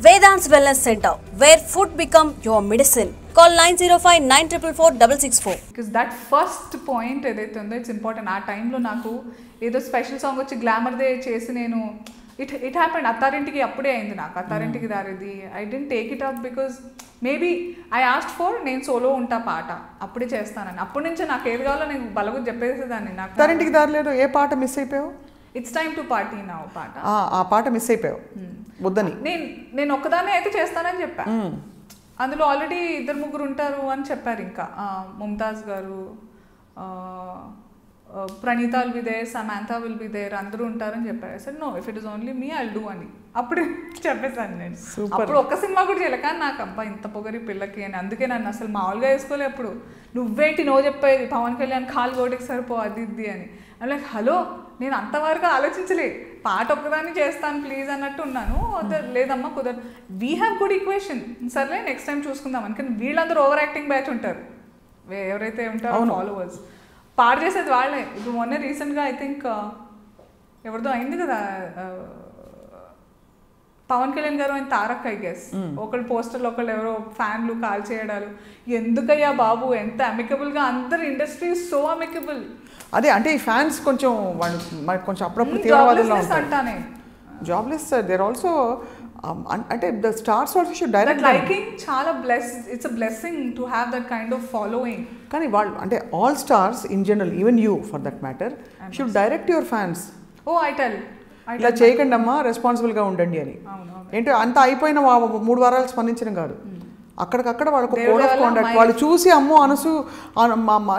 Vedant's Wellness Center, where food become your medicine. Call 905-944-664. Because that first point ఏదైతే ఉందో it's important. ఆ టైంలో నాకు ఏదో స్పెషల్ సాంగ్ వచ్చి గ్లామర్ దే చేసి నేను ఇట్ హ్యాపెండ్. అత్తారింటికి అప్పుడే అయింది నాకు. Attarintiki Daredi I didn't take it up because maybe I asked for నేను సోలో ఉంటా పాట అప్పుడే చేస్తానని. అప్పటి నుంచే నాకు ఏది కావాలో నేను బలగు చెప్పేసేదాన్ని. నాకు అత్తారింటికి దారిలేదు ఏ పాట మిస్ అయిపోయావు? ఇట్స్ టైమ్ టు పార్టీ నా పాట. ఆ పాట మిస్ అయిపోయావు వద్దని. నేను ఒక్కదాన్నే అయితే చేస్తానని చెప్పా. అందులో ఆల్రెడీ 2-3 ఉంటారు అని చెప్పారు. ఇంకా ముంతాజ్ గారు, Praneetha will be there, Samantha will be there, అందరూ ఉంటారని చెప్పారు. Sir no, if it is only me I'll do అని అప్పుడు చెప్పేశాను నేను. అప్పుడు ఒక్క సినిమా కూడా చేయలే. కానీ నాకు అబ్బా ఇంత పొగరి పిల్లకి అని, అందుకే నన్ను అసలు మామూలుగా వేసుకోలే. అప్పుడు నువ్వేంటి నో చెప్పేది, పవన్ కళ్యాణ్ కాల్ గోటికి సరిపో అది ఇది అని. ఐమ్ లైక్ హలో, నేను అంతవరకు ఆలోచించలే. పాట ఒక్కదాన్ని చేస్తాను ప్లీజ్ అన్నట్టు ఉన్నాను. లేదమ్మా కుదరదు, వీ హ్యావ్ గుడ్ ఈక్వేషన్, సర్లే నెక్స్ట్ టైం చూసుకుందాం అని. కానీ వీళ్ళందరూ ఓవర్ యాక్టింగ్ బ్యాచ్ ఉంటారు, ఎవరైతే ఉంటారో ఫాలోవర్స్. పాడు చేసేది వాళ్ళే. ఇప్పుడు మొన్న రీసెంట్గా ఐ థింక్ ఎవరిదో అయింది కదా, పవన్ కళ్యాణ్ గారు ఆయన తారక్ ఐ గెస్, ఒకళ్ళు పోస్టర్లు ఒకళ్ళు ఎవరో ఫ్యాన్లు కాల్ చేయడాలు. ఎందుకయ్యా బాబు, ఎంత అమికబుల్గా అందరు ఇండస్ట్రీ సో అమికబుల్. అదే అంటే ఈ ఫ్యాన్స్ కొంచెం మనకు కొంచెం అప్పుడప్పుడు తీవ్రవాదంలో అంటానే. జాబ్లెస్ దేర్ ఆల్సో అంటే the stars also should direct liking చాలా it's a blessing to have that kind of following. కానీ వాళ్ళు అంటే all stars in general, even you for that matter, should direct your fans. Oh I tell ఇలా చేయకండి అమ్మా, రెస్పాన్సిబుల్గా ఉండండి అని. ఏంటో అంత అయిపోయిన 3 వారాలు స్పందించడం కాదు, అక్కడికక్కడ వాళ్ళకు కోడ్ ఆఫ్ కాండక్ట్. వాళ్ళు చూసి అమ్మో అనసు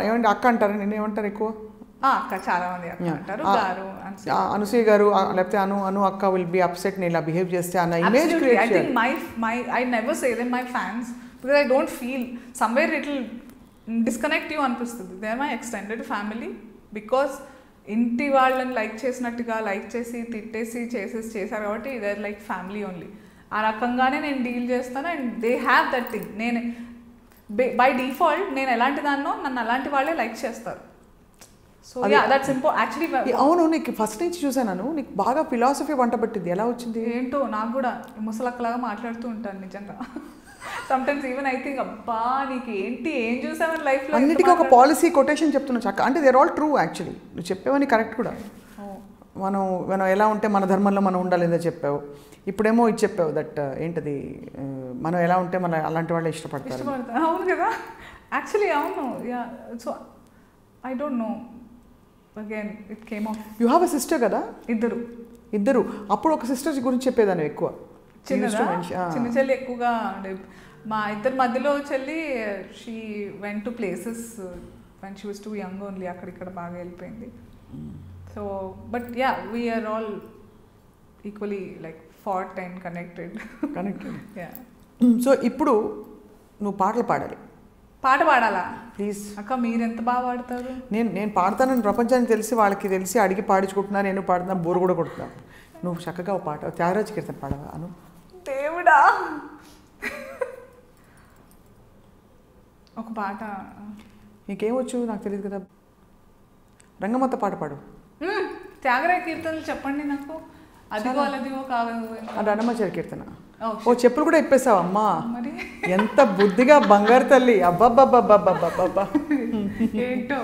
ఏమంటే అక్క అంటారు, నేనేమంటారు ఎక్కువ చాలా మంది అంటారు అనసూయ గారు లేకపోతే అను అక్క విల్ బి అప్సెట్ నేను ఇలా బిహేవ్ చేస్తే అన్న ఇమేజ్ క్రియేట్ చేయాలి. I think I never say them my fans because I don't feel somewhere it will disconnect you అనిపిస్తుంది. They are my extended family. Because ఇంటి వాళ్ళని లైక్ చేసినట్టుగా లైక్ చేసి తిట్టేసి చేశారు కాబట్టి they are like family only. ఆ రకంగానే నేను డీల్ చేస్తాను. And they have that thing. నేను బై డిఫాల్ట్ నేను ఎలాంటి దాన్నో నన్ను అలాంటి వాళ్ళే లైక్ చేస్తారు. So that's actually. అవును, నీకు ఫస్ట్ నుంచి చూసాను, నీకు బాగా ఫిలాసఫీ వంట పట్టింది. ఎలా వచ్చింది ఏంటో నాకు కూడా. ముసలక్కలాగా మాట్లాడుతూ ఉంటాను నిజంగా. సమ్టైమ్స్ ఈవెన్ ఐ థింక్ అబ్బా నీకు ఏంటి ఏం చూసావని లైఫ్లో. అన్నిటికీ ఒక పాలసీ కొటేషన్ చెప్తున్నా చక్క. అంటే దేర్ ఆల్ ట్రూ యాక్చువల్లీ. నువ్వు చెప్పేవని కరెక్ట్ కూడా. మనం ఎలా ఉంటే మన ధర్మంలో మనం ఉండాలేదో చెప్పావు. ఇప్పుడేమో ఇది చెప్పావు దట్ ఏంటది, మనం ఎలా ఉంటే మన అలాంటి వాళ్ళే ఇష్టపడతారు. అవును కదా యాక్చువల్లీ. అవును. Yeah. So I don't no, again it came of. You have a sister కదా? ఇద్దరు. అప్పుడు ఒక సిస్టర్ గురించి చెప్పేదాన్ని ఎక్కువ. చిన్న చెల్లి ఎక్కువగా. మా ఇద్దరి మధ్యలో చెల్లి she went to places when she was too young only. అక్కడిక్కడ బాగా వెళ్ళిపోయింది. So but ya we are all equally like fat and connected. Ya. సో ఇప్పుడు నువ్వు పాటలు పాడాలి. పాట పాడాలా? ప్లీజ్ అక్క మీరు ఎంత బాగా పాడతారు. నేను పాడతానని ప్రపంచానికి తెలిసి వాళ్ళకి తెలిసి అడిగి పాడించుకుంటున్నా. నేను పాడుతున్నా, బోరు కూడా కొడుతున్నా. నువ్వు చక్కగా పాట త్యాగరాజ కీర్తన పాడవా అను? దేవుడా, ఒక పాట నీకేమొచ్చు నాకు తెలియదు కదా. రంగమత్త పాట పాడు. త్యాగరాజ కీర్తనలు చెప్పండి నాకు. అదిగో అలదిగో కాదు, అది అన్నమాచార్య కీర్తన. ఓ చెప్పులు కూడా ఇప్పేసావు అమ్మా. మరి ఎంత బుద్ధిగా బంగారు తల్లి. అబ్బబ్బబ్బబ్బబ్బబ్బబ్బా ఏంటో.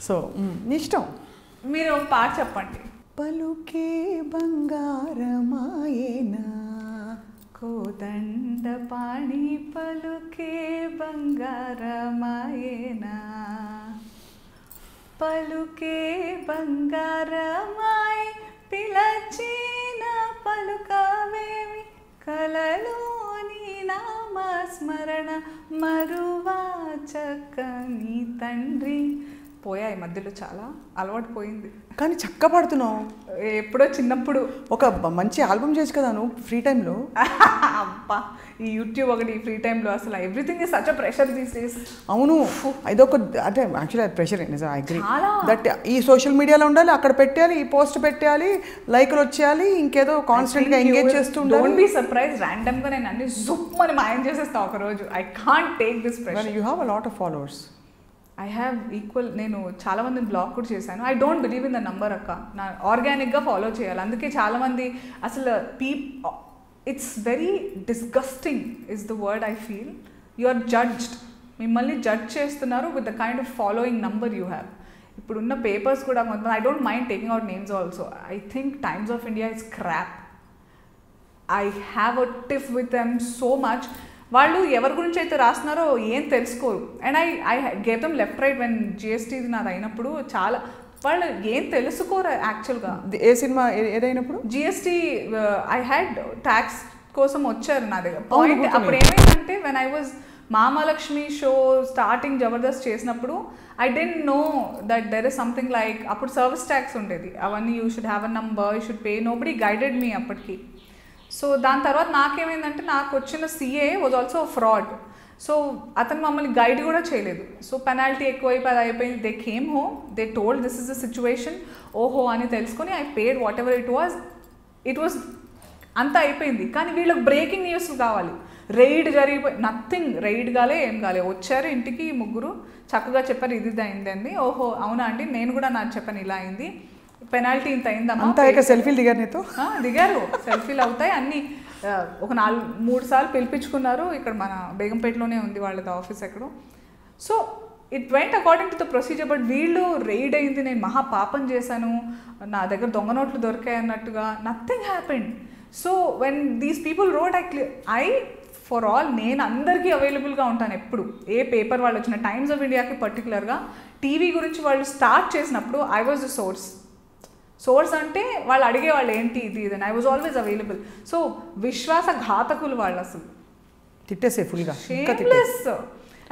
సో నీ ఇష్టం, మీరు ఒక పాట చెప్పండి. పలుకే బంగారమాయేనా కోదండ పాణి పలుకే బంగారమాయేనా, పలుకే బంగారమాయ పిలచిన పలుకవేమి, కలలోని నామస్మరణ మరువా చక్కని తండ్రి. పోయాయి మధ్యలో, చాలా అలవాటు పోయింది. కానీ చక్క పాడుతున్నావు. ఎప్పుడో చిన్నప్పుడు ఒక మంచి ఆల్బమ్ చేయొచ్చు కదా నువ్వు ఫ్రీ టైంలో. అబ్బా ఈ యూట్యూబ్ ఒకటి ఫ్రీ టైంలో అసలు everything is such a pressure these days. అవును, ఇదొక అంటే యాక్చువల్లీ అది ప్రెషర్. నిజం, ఐ అగ్రీ దట్ ఈ సోషల్ మీడియాలో ఉండాలి, అక్కడ పెట్టాలి, ఈ పోస్ట్ పెట్టాలి, లైక్లు వచ్చేయాలి, ఇంకేదో కాన్స్టెంట్గా ఎంగేజ్ చేస్తూ ఉండాలి. డోంట్ బి సర్ప్రైజ్ ర్యాండమ్గా నేను అన్ని జుప్ అని మాయం చేసేస్తా ఒక రోజు. I can't take this pressure. You have a lot of followers. I have equal. నేను చాలామందిని బ్లాక్ కూడా చేశాను. I don't believe in the number అక్క. నా ఆర్గానిక్గా ఫాలో చేయాలి. అందుకే చాలామంది అసలు it's very disgusting is the word I feel. You are judged. మిమ్మల్ని జడ్జ్ చేస్తున్నారు with the kind of following number you have. ఇప్పుడున్న పేపర్స్ కూడా కొంతమంది, I don't mind taking out names also, I think Times of India is crap. I have a tiff with them so much. వాళ్ళు ఎవరి గురించి అయితే రాస్తున్నారో ఏం తెలుసుకోరు. And I gave them left right when GST నాది అయినప్పుడు చాలా వాళ్ళు ఏం తెలుసుకోరు యాక్చువల్గా. ఏ సినిమా ఏదైనప్పుడు జిఎస్టీ ఐ హ్యాడ్ ట్యాక్స్ కోసం వచ్చారు నా దగ్గర. పాయింట్ అప్పుడు ఏమైందంటే వెన్ ఐ వాజ్ మామాలక్ష్మి షో స్టార్టింగ్ జబర్దస్త్ చేసినప్పుడు I didn't know that there is something like, అప్పుడు సర్వీస్ ట్యాక్స్ ఉండేది, అవన్నీ you should have a number, you should pay, nobody guided me అప్పటికి. సో దాని తర్వాత నాకేమైందంటే నాకు వచ్చిన CA was also fraud. So అతను మమ్మల్ని గైడ్ కూడా చేయలేదు. సో పెనాల్టీ ఎక్కువైపోయి అది అయిపోయింది. They came home, they told this is the situation, ఓహో అని తెలుసుకొని I paid what ever it was అంతా అయిపోయింది. కానీ వీళ్ళకి బ్రేకింగ్ న్యూస్ కావాలి, రైడ్ జరిగిపోయి, నథింగ్, రైడ్ కాలే ఏం కాలే, వచ్చారు ఇంటికి ముగ్గురు చక్కగా చెప్పారు ఇది అయిందండి. ఓహో అవునా అండి, నేను కూడా నాకు చెప్పాను ఇలా అయింది, పెనాల్టీ ఇంత అయిందమ్మా. సెల్ఫీలు దిగారు నీతో? దిగారు, సెల్ఫీలు అవుతాయి అన్నీ. ఒక 3 సార్లు పిలిపించుకున్నారు. ఇక్కడ మన బేగంపేటలోనే ఉంది వాళ్ళది ఆఫీస్ ఎక్కడో. So it went according to the procedure. But వీళ్ళు రైడ్ అయింది, నేను మహా పాపం చేశాను, నా దగ్గర దొంగ నోట్లు దొరికాయి అన్నట్టుగా, nothing happened. So when these people road I for all నేను అందరికీ అవైలబుల్గా ఉంటాను ఎప్పుడు. ఏ పేపర్ వాళ్ళు వచ్చిన, టైమ్స్ ఆఫ్ ఇండియాకి పర్టికులర్గా టీవీ గురించి వాళ్ళు స్టార్ట్ చేసినప్పుడు ఐ వాజ్ ద సోర్స్ అంటే వాళ్ళు అడిగేవాళ్ళు ఏంటి ఇది ఇది, I was always available. So విశ్వాసఘాతకులు వాళ్ళు, అసలు తిట్టేసే ఫుల్గా, shameless.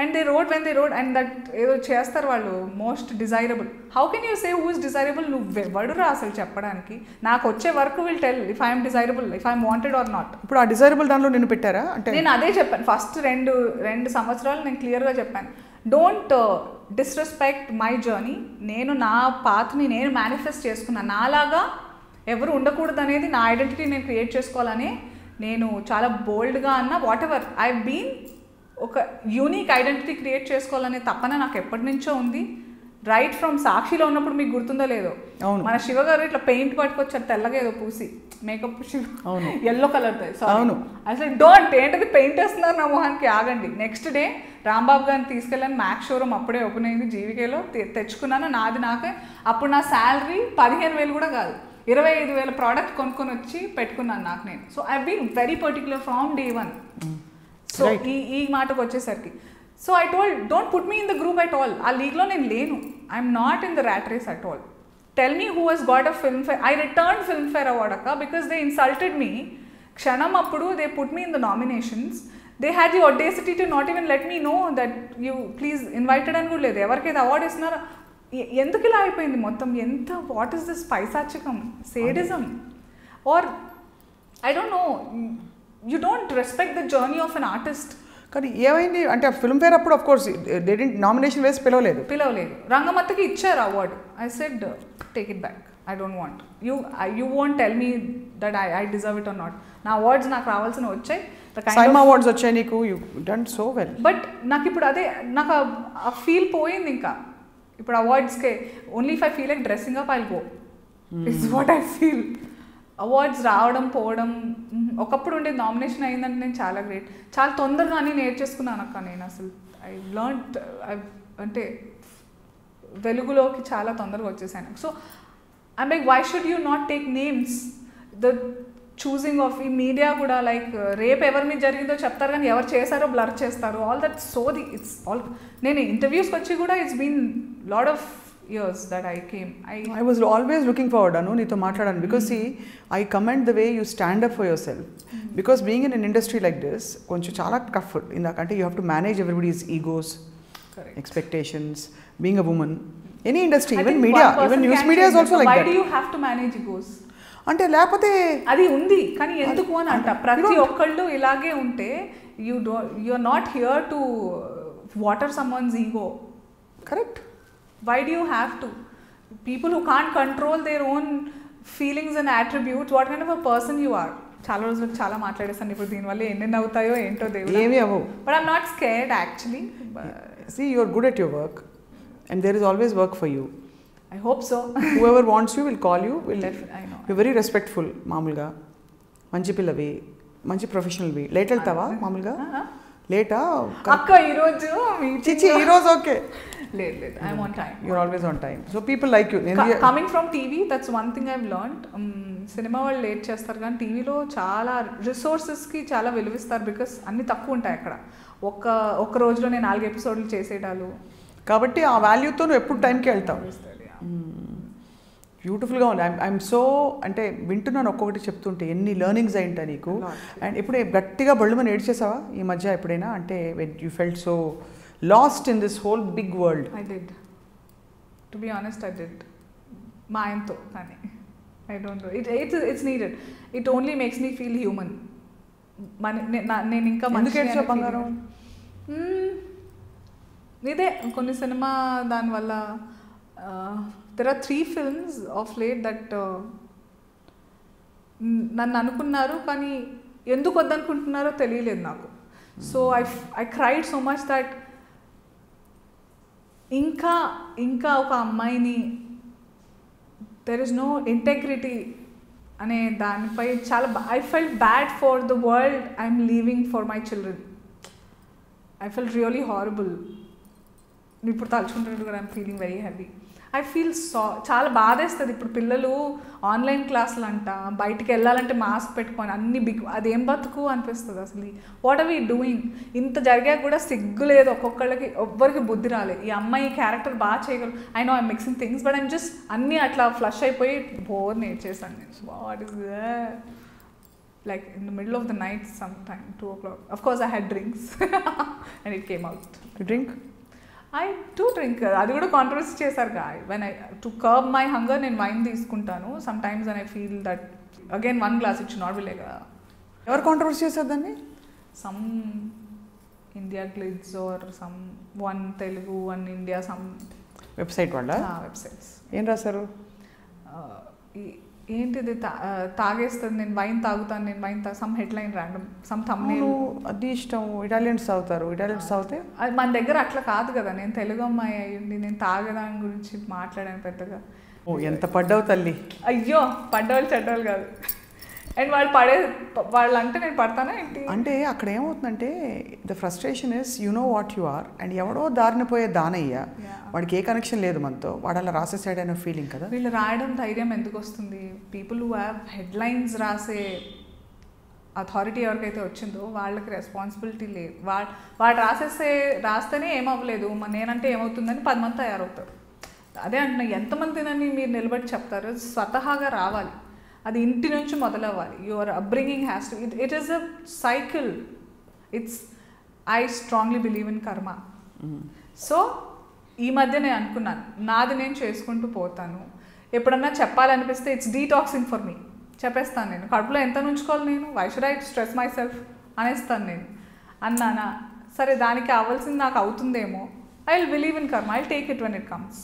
And they rode when they rode and that ఏదో చేస్తారు వాళ్ళు, most desirable. How can you say who is desirable? నువ్వెవడురా అసలు చెప్పడానికి? నాకు వచ్చే work will tell if I'm desirable, if I'm wanted or not. ఇప్పుడు ఆ డిజైరబుల్ దానిలో నేను పెట్టారా అంటే? నేను అదే చెప్పాను ఫస్ట్ 2 సంవత్సరాలు నేను క్లియర్గా చెప్పాను, డోంట్ డిస్రెస్పెక్ట్ మై జర్నీ. నేను నా పాత్ని నేను మేనిఫెస్ట్ చేసుకున్నాను, నాలాగా ఎవరు ఉండకూడదు అనేది నా ఐడెంటిటీ నేను క్రియేట్ చేసుకోవాలని నేను చాలా బోల్డ్గా అన్న. వాట్ ఎవర్ ఐ బీన్ ఒక యూనిక్ ఐడెంటిటీ క్రియేట్ చేసుకోవాలనే తప్పన నాకు ఎప్పటి నుంచో ఉంది. రైట్ ఫ్రమ్ సాక్షిలో ఉన్నప్పుడు మీకు గుర్తుందో లేదో, మన శివ గారు ఇట్లా పెయింట్ పట్టుకొచ్చారు తెల్లగా ఏదో పూసి, మేకప్ ఎల్లో కలర్తో. అవును, అసలు డోంట్ ఏంటది పెయింట్ వేస్తున్నారు నా మొహానికి, ఆగండి. నెక్స్ట్ డే రాంబాబు గారిని తీసుకెళ్ళాను, మ్యాక్స్ షోరూమ్ అప్పుడే ఓపెన్ అయింది జీవికేలో, తెచ్చుకున్నాను నాది నాకే. అప్పుడు నా శాలరీ 15,000 కూడా కాదు, 25,000 ప్రోడక్ట్ కొనుక్కొని వచ్చి పెట్టుకున్నాను నాకు నేను. So I been very particular from day 1. So ఈ మాటకు వచ్చేసరికి, so I told don't put me in the group at all. ఆ లీగ్లో నేను లేను, I'm not in the rat race at all. Tell me who he's got a Filmfare. I return Filmfare award అక్క because they insulted me. క్షణం అప్పుడు they put me in the nominations, they had the audacity to not even let me know that you please invited అని కూడా లేదు. ఎవరికైతే award ఇస్తున్నారో ఎందుకు ఇలా అయిపోయింది మొత్తం? ఎంత వాట్ ఈస్ దిస్ పైశాచికం, sadism, or I don't know, you don't respect the journey of an artist. కానీ ఏమైంది అంటే ఫిల్మ్ఫేర్ అప్పుడు ఆఫ్ కోర్స్ నామినేషన్ వేసి పిలవలేదు. రంగమత్తకి ఇచ్చారు award. I said take it back, I don't want. You won't tell me that I deserve it or not. నా awards నాకు రావాల్సిన వచ్చాయి, సైమా అవార్డ్స్ వచ్చాయి నీకు, you done so well. But నాకు ఇప్పుడు అదే నాకు ఆ ఫీల్ పోయింది. ఇంకా ఇప్పుడు అవార్డ్స్కే only if I feel like dressing up I will go, it's what I feel. Awards రావడం పోవడం, ఒకప్పుడు ఉండేది నామినేషన్ అయిందంటే నేను చాలా గ్రేట్, చాలా తొందరగా అన్నీ నేర్చేసుకున్నాను అక్క నేను. అసలు ఐ లర్న్డ్, అంటే వెలుగులోకి చాలా తొందరగా వచ్చేసాను. So I'm like why should you not take names? The choosing of ఈ మీడియా కూడా లైక్ రేపు ఎవరి మీద జరిగిందో చెప్తారు కానీ ఎవరు చేశారో బ్లర్ చేస్తారు. ఆల్ దట్ సోది, ఇట్స్ ఆల్. నేను ఇంటర్వ్యూస్కి వచ్చి కూడా it's been lot of years that I came. I was always looking forward anu neeto maatladanu because see I commend the way you stand up for yourself, because being in an industry like this konchu chaala tough indakante you have to manage everybody's egos, correct, expectations, being a woman, any industry, even media, even news media is also like that. Why do you have to manage egos? అంటే లేకపోతే అది ఉంది కానీ ఎందుకు అని అంట. ప్రతి ఒక్కళ్ళు ఇలాగే ఉంటే you are not here to water someone's ego, correct? Why do you have to? People who can't control their own feelings and attributes, what kind of a person you are? చాలా రోజులకు చాలా మాట్లాడేస్తాను ఇప్పుడు, దీనివల్ల ఎన్ని అవుతాయో ఏంటో దేవుడు. ఏమి అవ్వవు. But I'm not scared actually. See, you are good at your work and there is always work for you. I hope so. Whoever wants you will call you. I know. You're very respectful మామూలుగా, మంచి పిల్లవి, మంచి ప్రొఫెషనల్వి. Late వెళ్తావా మామూలుగా? లేటా అక్క ఈరోజు చిచి ఈరోజు ఓకే లేదు లేదు I'm on time. You're always on time. So people like you. Coming from TV that's one thing I've learned. Cinema వాళ్ళు లేట్ చేస్తారు కానీ టీవీలో చాలా రిసోర్సెస్కి చాలా విలువిస్తారు. బికాస్ అన్నీ తక్కువ ఉంటాయి అక్కడ. ఒక్క రోజులో నేను 4 ఎపిసోడ్లు చేసేటాలు. కాబట్టి ఆ వాల్యూతో నువ్వు ఎప్పుడు టైంకి వెళ్తావు. బ్యూటిఫుల్గా ఉంది. ఐఎమ్ సో అంటే వింటున్నాను ఒక్కొక్కటి చెప్తుంటే ఎన్ని లెర్నింగ్స్ అయింటా నీకు. అండ్ ఇప్పుడు గట్టిగా బళ్ళు మనం ఏడ్చేసావా ఈ మధ్య ఎప్పుడైనా? అంటే you felt so lost in this whole big world. I did, to be honest I did. మా ఆయనతో కానీ I don't know, it's needed. It only makes me feel human. నేను ఇంకా మంచి బంగారం ఇదే కొన్ని సినిమా దానివల్ల. there are 3 films of late that నన్ను అనుకున్నారు కానీ ఎందుకు వద్దనుకుంటున్నారో తెలియలేదు నాకు. So I cried so much that ఇంకా ఒక అమ్మాయిని దెర్ ఇస్ నో ఇంటెగ్రిటీ అనే దానిపై చాలా I felt bad for the world I'm leaving for my children. I felt really horrible. ఇప్పుడు తలుచుకుంటున్నట్టు కూడా I'm feeling very happy. I feel చాలా బాధేస్తుంది. ఇప్పుడు పిల్లలు ఆన్లైన్ క్లాసులు అంట, బయటికి వెళ్ళాలంటే మాస్క్ పెట్టుకొని అన్ని అదేం బతుకు అనిపిస్తుంది అసలు. What are we doing? ఇంత జరిగాక కూడా సిగ్గు లేదు ఒక్కొక్కళ్ళకి, ఎవ్వరికి బుద్ధి రాలేదు. ఈ అమ్మాయి క్యారెక్టర్ బాగా చేయగలరు. I know I'm mixing things but I'm just అన్నీ అట్లా ఫ్లష్ అయిపోయి బోర్ నేర్చేసాను నేను. What is like in the middle of the night sometime 2 o'clock. Of course I had drinks and it came out. You drink? I do drink. అది కూడా controversy చేశారు గా. when I to curb my hunger నేను wine తీసుకుంటాను sometimes and I feel that again 1 glass it should not be like a. ఎవరు controversy చేశారు దాన్ని? some India Glids or some one Telugu one India some website వాళ్ళ websites ఏం రాశారు? ఏంటిది తాగేస్తుంది, నేను వైన్ తాగుతాను, నేను wine some headline random some thumbnail. అది ఇష్టం. ఇటాలియన్స్ తాగుతారు. ఇటాలియన్స్ తాగితే మన దగ్గర అట్లా కాదు కదా. నేను తెలుగు అమ్మాయి అయ్యింది, నేను తాగదాని గురించి మాట్లాడాను పెద్దగా. ఓ ఎంత పడ్డావు తల్లి. అయ్యో పడ్డవాళ్ళు చెడ్డవాళ్ళు కాదు. అండ్ వాళ్ళు అంటే నేను పడతానా ఏంటి అంటే అక్కడ ఏమవుతుందంటే the frustration is you know what you are and ఎవడో దారిన పోయే దానయ్య, వాడికి ఏ కనెక్షన్ లేదు మనతో, వాడు అలా రాసేసాడు అనే ఫీలింగ్ కదా. వీళ్ళు రాయడం ధైర్యం ఎందుకు వస్తుంది? పీపుల్ హూ హ్యావ్ హెడ్లైన్స్ రాసే అథారిటీ ఎవరికైతే వచ్చిందో వాళ్ళకి రెస్పాన్సిబిలిటీ లేదు. వాడు రాస్తేనే ఏమవ్వలేదు, నేనంటే ఏమవుతుందని 10 మంది తయారవుతారు. అదే అంటున్నా, ఎంతమందినని మీరు నిలబడి చెప్తారు? స్వతహాగా రావాలి, అది ఇంటి నుంచి మొదలవ్వాలి. Your upbringing has to it is a cycle. I strongly believe in karma. So ఈ మధ్య నేను అనుకున్నాను నాది నేను చేసుకుంటూ పోతాను. ఎప్పుడన్నా చెప్పాలనిపిస్తే ఇట్స్ డీటాక్సింగ్ ఫర్ మీ, చెప్పేస్తాను. నేను కడుపులో ఎంత నుంచుకోవాలి, నేను why should I stress myself అనేస్తాను. నేను అన్నానా సరే, దానికి అవ్వాల్సింది నాకు అవుతుందేమో. I will believe in karma, I will take it when it comes.